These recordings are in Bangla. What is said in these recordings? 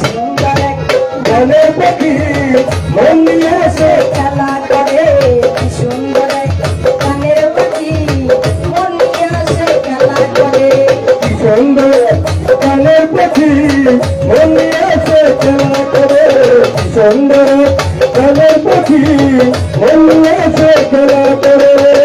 সুন্দর কালের পাখি মনে আছে খেলা করে সুন্দর গানের পাখি মনে আছে খেলা করে সুন্দর গানের পাখি মনে আছে খেলা করে সুন্দর গানের পাখি মনে আছে খেলা করে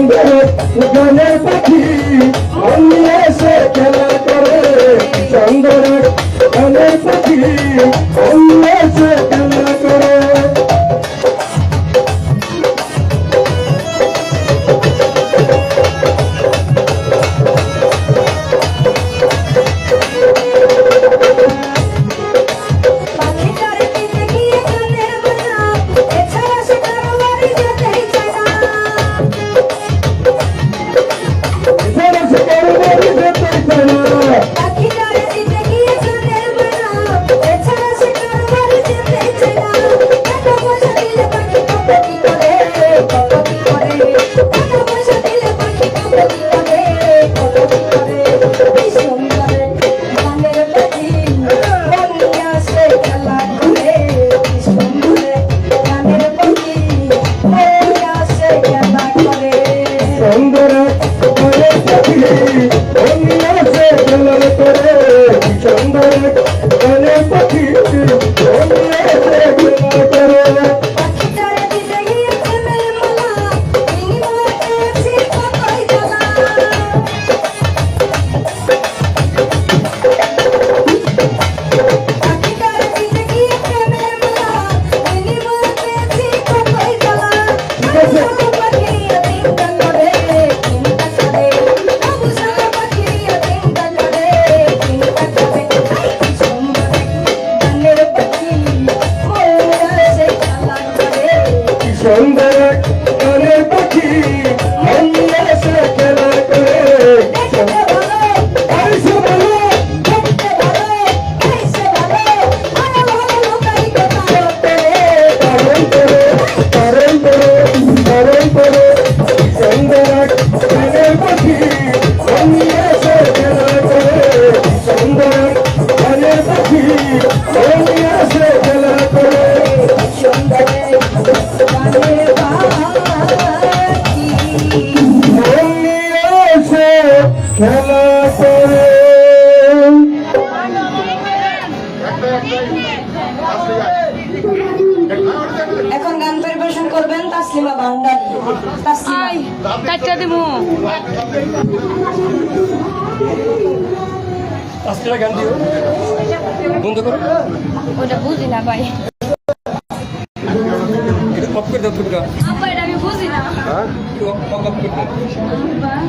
সুন্দর গানের পাখি মনে আছে খেলা করে সুন্দর গানের পাখি মনে আছে খেলা করে খেলা করে এখন গান পরিবেশন করবেন তাসলিমা ভান্ডারী। কাটটা দেবো গান দিও বন্ধ করো ওটা বুঝি না ভাই এটা কপ করে দাও তুমি আমি বুঝি না হ্যাঁ কপ করে দাও